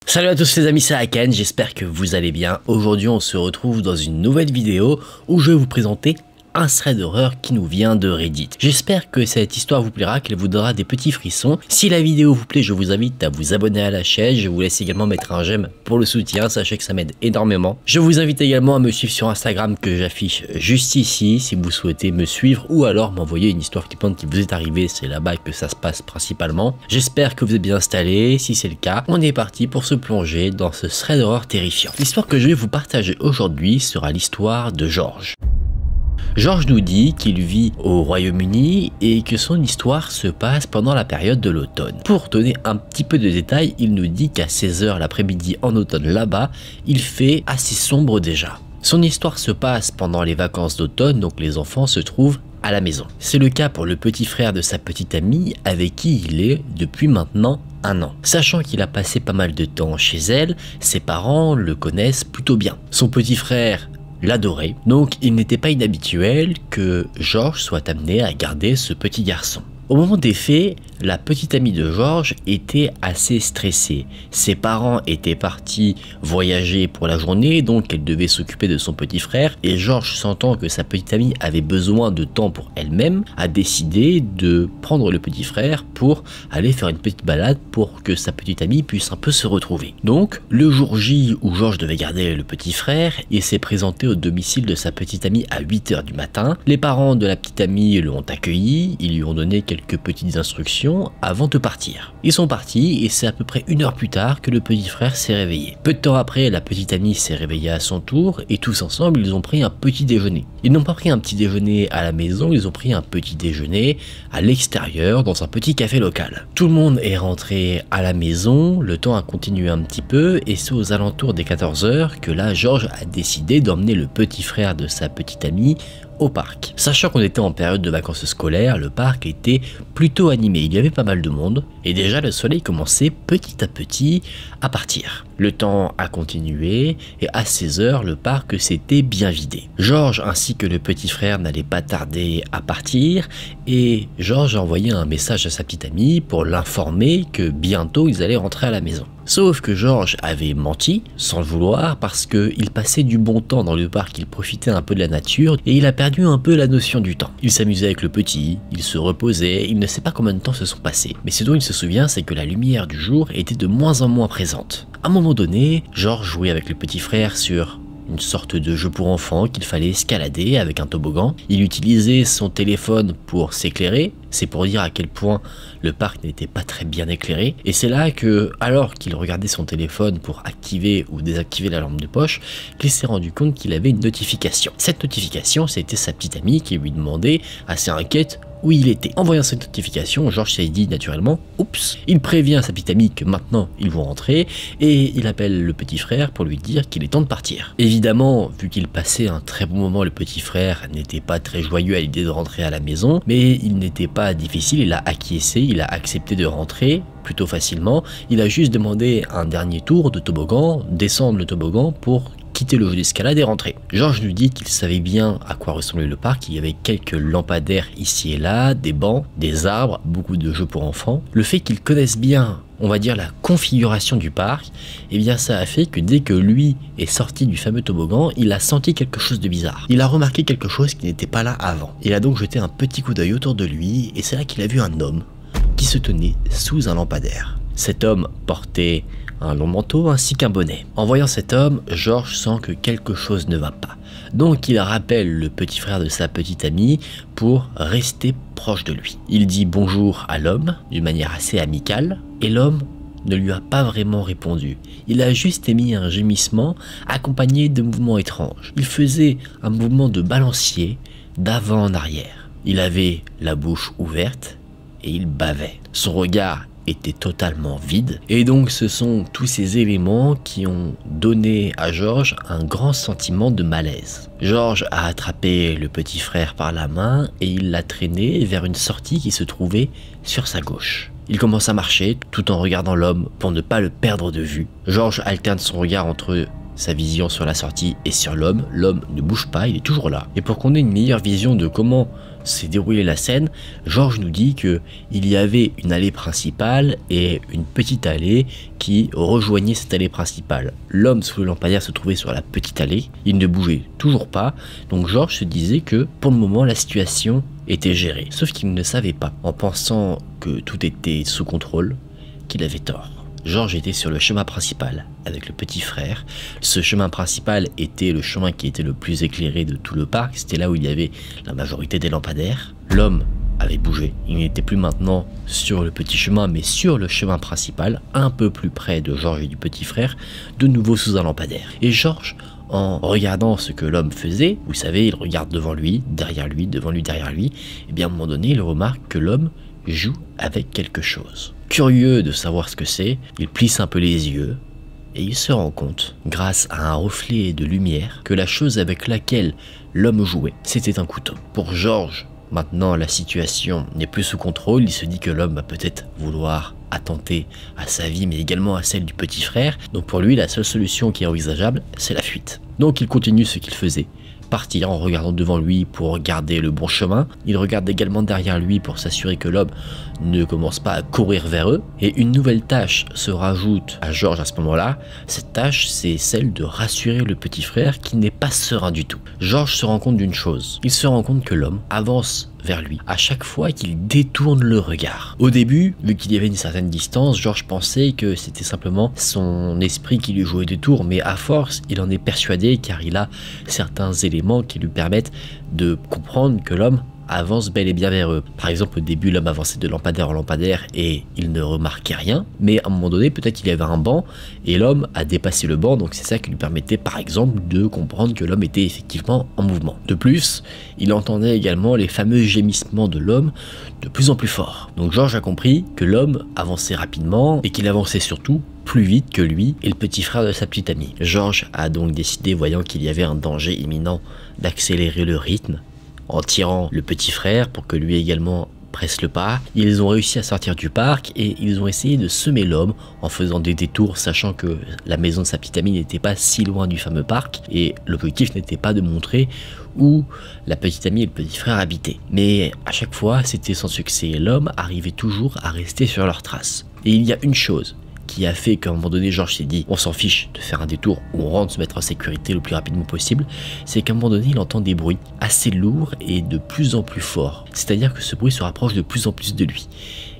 Salut à tous les amis, c'est Aken, j'espère que vous allez bien. Aujourd'hui on se retrouve dans une nouvelle vidéo où je vais vous présenter un thread d'horreur qui nous vient de Reddit. J'espère que cette histoire vous plaira, qu'elle vous donnera des petits frissons. Si la vidéo vous plaît, je vous invite à vous abonner à la chaîne. Je vous laisse également mettre un j'aime pour le soutien, sachez que ça m'aide énormément. Je vous invite également à me suivre sur Instagram que j'affiche juste ici si vous souhaitez me suivre ou alors m'envoyer une histoire flippante qui vous est arrivée, c'est là-bas que ça se passe principalement. J'espère que vous êtes bien installés, si c'est le cas, on est parti pour se plonger dans ce thread d'horreur terrifiant. L'histoire que je vais vous partager aujourd'hui sera l'histoire de George. George nous dit qu'il vit au Royaume-Uni et que son histoire se passe pendant la période de l'automne. Pour donner un petit peu de détails, il nous dit qu'à 16 h l'après-midi en automne là-bas, il fait assez sombre déjà. Son histoire se passe pendant les vacances d'automne, donc les enfants se trouvent à la maison. C'est le cas pour le petit frère de sa petite amie avec qui il est depuis maintenant un an. Sachant qu'il a passé pas mal de temps chez elle, ses parents le connaissent plutôt bien. Son petit frère l'adorait, donc il n'était pas inhabituel que George soit amené à garder ce petit garçon. Au moment des faits, la petite amie de George était assez stressée. Ses parents étaient partis voyager pour la journée, donc elle devait s'occuper de son petit frère, et George, sentant que sa petite amie avait besoin de temps pour elle-même, a décidé de prendre le petit frère pour aller faire une petite balade pour que sa petite amie puisse un peu se retrouver. Donc, le jour J où George devait garder le petit frère, il s'est présenté au domicile de sa petite amie à 8 h du matin. Les parents de la petite amie l'ont accueilli, ils lui ont donné quelques petites instructions avant de partir. Ils sont partis et c'est à peu près 1 heure plus tard que le petit frère s'est réveillé. Peu de temps après, la petite amie s'est réveillée à son tour et tous ensemble ils ont pris un petit déjeuner. Ils n'ont pas pris un petit déjeuner à la maison, ils ont pris un petit déjeuner à l'extérieur dans un petit café local. Tout le monde est rentré à la maison, le temps a continué un petit peu et c'est aux alentours des 14 h que là George a décidé d'emmener le petit frère de sa petite amie au parc. Sachant qu'on était en période de vacances scolaires, le parc était plutôt animé, il y avait pas mal de monde et déjà le soleil commençait petit à petit à partir. Le temps a continué et à 16 h le parc s'était bien vidé. George ainsi que le petit frère n'allaient pas tarder à partir et George a envoyé un message à sa petite amie pour l'informer que bientôt ils allaient rentrer à la maison. Sauf que George avait menti, sans le vouloir, parce qu'il passait du bon temps dans le parc, il profitait un peu de la nature, et il a perdu un peu la notion du temps. Il s'amusait avec le petit, il se reposait, il ne sait pas combien de temps se sont passés. Mais ce dont il se souvient, c'est que la lumière du jour était de moins en moins présente. À un moment donné, George jouait avec le petit frère sur une sorte de jeu pour enfants qu'il fallait escalader avec un toboggan. Il utilisait son téléphone pour s'éclairer, c'est pour dire à quel point le parc n'était pas très bien éclairé. Et c'est là que, alors qu'il regardait son téléphone pour activer ou désactiver la lampe de poche, qu'il s'est rendu compte qu'il avait une notification. Cette notification, c'était sa petite amie qui lui demandait, assez inquiète, où il était. En voyant cette notification, George s'est dit naturellement « Oups !» Il prévient sa petite amie que maintenant ils vont rentrer et il appelle le petit frère pour lui dire qu'il est temps de partir. Évidemment, vu qu'il passait un très bon moment, le petit frère n'était pas très joyeux à l'idée de rentrer à la maison, mais il n'était pas difficile, il a acquiescé, il a accepté de rentrer plutôt facilement. Il a juste demandé un dernier tour de toboggan, descendre le toboggan pour quitter le jeu d'escalade et rentrer. George nous dit qu'il savait bien à quoi ressemblait le parc, il y avait quelques lampadaires ici et là, des bancs, des arbres, beaucoup de jeux pour enfants. Le fait qu'il connaisse bien, on va dire, la configuration du parc, eh bien ça a fait que dès que lui est sorti du fameux toboggan, il a senti quelque chose de bizarre. Il a remarqué quelque chose qui n'était pas là avant. Il a donc jeté un petit coup d'œil autour de lui et c'est là qu'il a vu un homme qui se tenait sous un lampadaire. Cet homme portait un long manteau ainsi qu'un bonnet. En voyant cet homme, George sent que quelque chose ne va pas. Donc il rappelle le petit frère de sa petite amie pour rester proche de lui. Il dit bonjour à l'homme d'une manière assez amicale et l'homme ne lui a pas vraiment répondu. Il a juste émis un gémissement accompagné de mouvements étranges. Il faisait un mouvement de balancier d'avant en arrière. Il avait la bouche ouverte et il bavait. Son regard était totalement vide et donc ce sont tous ces éléments qui ont donné à George un grand sentiment de malaise. George a attrapé le petit frère par la main et il l'a traîné vers une sortie qui se trouvait sur sa gauche. Il commence à marcher tout en regardant l'homme pour ne pas le perdre de vue. George alterne son regard entre sa vision sur la sortie et sur l'homme. L'homme ne bouge pas, il est toujours là. Et pour qu'on ait une meilleure vision de comment s'est déroulée la scène, Georges nous dit que il y avait une allée principale et une petite allée qui rejoignait cette allée principale. L'homme sous le lampadaire se trouvait sur la petite allée, il ne bougeait toujours pas, donc Georges se disait que pour le moment la situation était gérée. Sauf qu'il ne savait pas, en pensant que tout était sous contrôle, qu'il avait tort. Georges était sur le chemin principal avec le petit frère. Ce chemin principal était le chemin qui était le plus éclairé de tout le parc. C'était là où il y avait la majorité des lampadaires. L'homme avait bougé. Il n'était plus maintenant sur le petit chemin, mais sur le chemin principal, un peu plus près de Georges et du petit frère, de nouveau sous un lampadaire. Et Georges, en regardant ce que l'homme faisait, vous savez, il regarde devant lui, devant lui, derrière lui, et bien à un moment donné, il remarque que l'homme joue avec quelque chose. Curieux de savoir ce que c'est, il plisse un peu les yeux et il se rend compte, grâce à un reflet de lumière, que la chose avec laquelle l'homme jouait, c'était un couteau. Pour Georges, maintenant la situation n'est plus sous contrôle, il se dit que l'homme va peut-être vouloir attenter à sa vie mais également à celle du petit frère, donc pour lui la seule solution qui est envisageable, c'est la fuite. Donc il continue ce qu'il faisait. Partir en regardant devant lui pour garder le bon chemin. Il regarde également derrière lui pour s'assurer que l'homme ne commence pas à courir vers eux. Et une nouvelle tâche se rajoute à Georges à ce moment-là. Cette tâche, c'est celle de rassurer le petit frère qui n'est pas serein du tout. Georges se rend compte d'une chose. Il se rend compte que l'homme avance vers lui à chaque fois qu'il détourne le regard. Au début, vu qu'il y avait une certaine distance, Georges pensait que c'était simplement son esprit qui lui jouait des tours, mais à force, il en est persuadé car il a certains éléments qui lui permettent de comprendre que l'homme avance bel et bien vers eux. Par exemple, au début, l'homme avançait de lampadaire en lampadaire et il ne remarquait rien, mais à un moment donné, peut-être il y avait un banc et l'homme a dépassé le banc, donc c'est ça qui lui permettait par exemple de comprendre que l'homme était effectivement en mouvement. De plus, il entendait également les fameux gémissements de l'homme de plus en plus forts. Donc Georges a compris que l'homme avançait rapidement et qu'il avançait surtout plus vite que lui et le petit frère de sa petite amie. Georges a donc décidé, voyant qu'il y avait un danger imminent, d'accélérer le rythme en tirant le petit frère pour que lui également presse le pas. Ils ont réussi à sortir du parc et ils ont essayé de semer l'homme en faisant des détours, sachant que la maison de sa petite amie n'était pas si loin du fameux parc et l'objectif n'était pas de montrer où la petite amie et le petit frère habitaient. Mais à chaque fois, c'était sans succès. L'homme arrivait toujours à rester sur leurs traces. Et il y a une chose qui a fait qu'à un moment donné Georges s'est dit on s'en fiche de faire un détour, on rentre se mettre en sécurité le plus rapidement possible, c'est qu'à un moment donné il entend des bruits assez lourds et de plus en plus forts, c'est à dire que ce bruit se rapproche de plus en plus de lui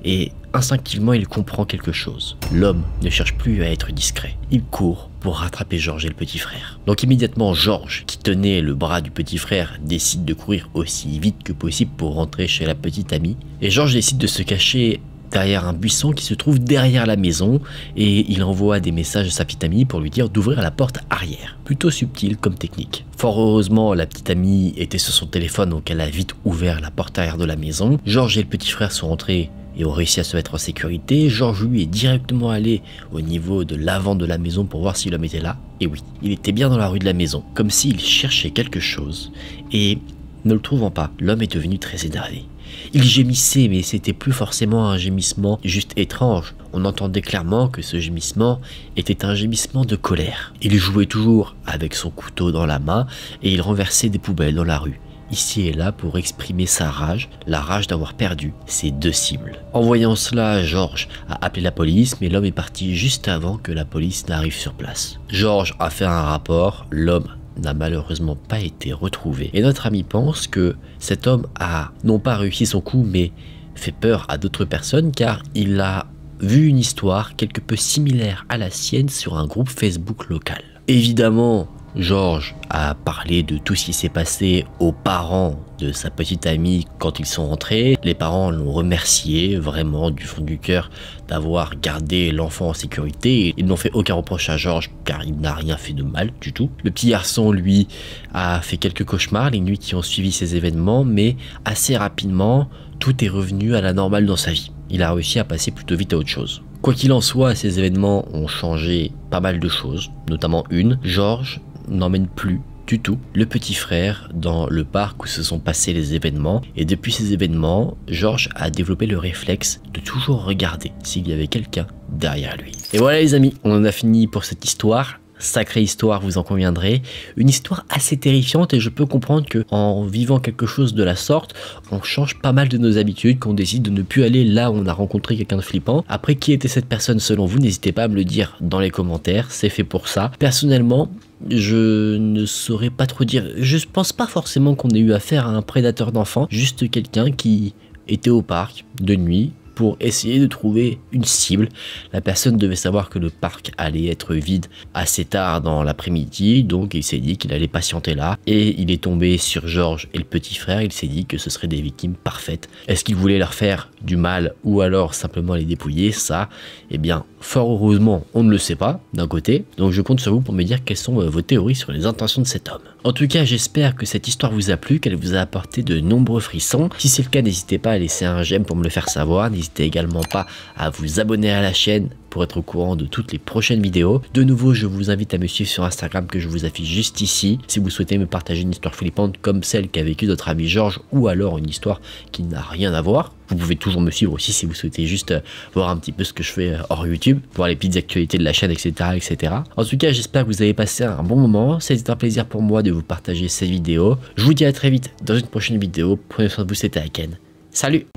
et instinctivement il comprend quelque chose. L'homme ne cherche plus à être discret, il court pour rattraper Georges et le petit frère. Donc immédiatement Georges, qui tenait le bras du petit frère, décide de courir aussi vite que possible pour rentrer chez la petite amie et Georges décide de se cacher derrière un buisson qui se trouve derrière la maison et il envoie des messages à sa petite amie pour lui dire d'ouvrir la porte arrière. Plutôt subtil comme technique. Fort heureusement, la petite amie était sur son téléphone donc elle a vite ouvert la porte arrière de la maison. Georges et le petit frère sont rentrés et ont réussi à se mettre en sécurité. Georges lui est directement allé au niveau de l'avant de la maison pour voir si l'homme était là. Et oui, il était bien dans la rue de la maison, comme s'il cherchait quelque chose et ne le trouvant pas, l'homme est devenu très énervé. Il gémissait, mais c'était plus forcément un gémissement juste étrange. On entendait clairement que ce gémissement était un gémissement de colère. Il jouait toujours avec son couteau dans la main et il renversait des poubelles dans la rue, ici et là pour exprimer sa rage, la rage d'avoir perdu ses deux cibles. En voyant cela, Georges a appelé la police, mais l'homme est parti juste avant que la police n'arrive sur place. Georges a fait un rapport, l'homme n'a malheureusement pas été retrouvé. Et notre ami pense que cet homme a non pas réussi son coup, mais fait peur à d'autres personnes car il a vu une histoire quelque peu similaire à la sienne sur un groupe Facebook local. Évidemment, Georges a parlé de tout ce qui s'est passé aux parents de sa petite amie quand ils sont rentrés. Les parents l'ont remercié vraiment du fond du cœur d'avoir gardé l'enfant en sécurité. Ils n'ont fait aucun reproche à Georges car il n'a rien fait de mal du tout. Le petit garçon, lui, a fait quelques cauchemars les nuits qui ont suivi ces événements, mais assez rapidement, tout est revenu à la normale dans sa vie. Il a réussi à passer plutôt vite à autre chose. Quoi qu'il en soit, ces événements ont changé pas mal de choses, notamment une. Georges n'emmène plus du tout le petit frère dans le parc où se sont passés les événements et depuis ces événements, Georges a développé le réflexe de toujours regarder s'il y avait quelqu'un derrière lui. Et voilà les amis, on en a fini pour cette histoire. sacrée histoire, vous en conviendrez. Une histoire assez terrifiante et je peux comprendre que en vivant quelque chose de la sorte, on change pas mal de nos habitudes, qu'on décide de ne plus aller là où on a rencontré quelqu'un de flippant. Après, qui était cette personne selon vous? N'hésitez pas à me le dire dans les commentaires, c'est fait pour ça. Personnellement, je ne saurais pas trop dire. Je pense pas forcément qu'on ait eu affaire à un prédateur d'enfants, juste quelqu'un qui était au parc de nuit pour essayer de trouver une cible. La personne devait savoir que le parc allait être vide assez tard dans l'après-midi, donc il s'est dit qu'il allait patienter là, et il est tombé sur Georges et le petit frère. Il s'est dit que ce seraient des victimes parfaites. Est-ce qu'il voulait leur faire du mal ou alors simplement les dépouiller? Ça, eh bien, fort heureusement, on ne le sait pas d'un côté, donc je compte sur vous pour me dire quelles sont vos théories sur les intentions de cet homme. En tout cas, j'espère que cette histoire vous a plu, qu'elle vous a apporté de nombreux frissons. Si c'est le cas, n'hésitez pas à laisser un j'aime pour me le faire savoir. N'hésitez également pas à vous abonner à la chaîne pour être au courant de toutes les prochaines vidéos. De nouveau, je vous invite à me suivre sur Instagram que je vous affiche juste ici. Si vous souhaitez me partager une histoire flippante comme celle qu'a vécue notre ami Georges ou alors une histoire qui n'a rien à voir, vous pouvez toujours me suivre aussi si vous souhaitez juste voir un petit peu ce que je fais hors YouTube, voir les petites actualités de la chaîne, etc. etc. En tout cas, j'espère que vous avez passé un bon moment. C'est un plaisir pour moi de vous partager cette vidéo. Je vous dis à très vite dans une prochaine vidéo. Prenez soin de vous, c'était Aken. Salut!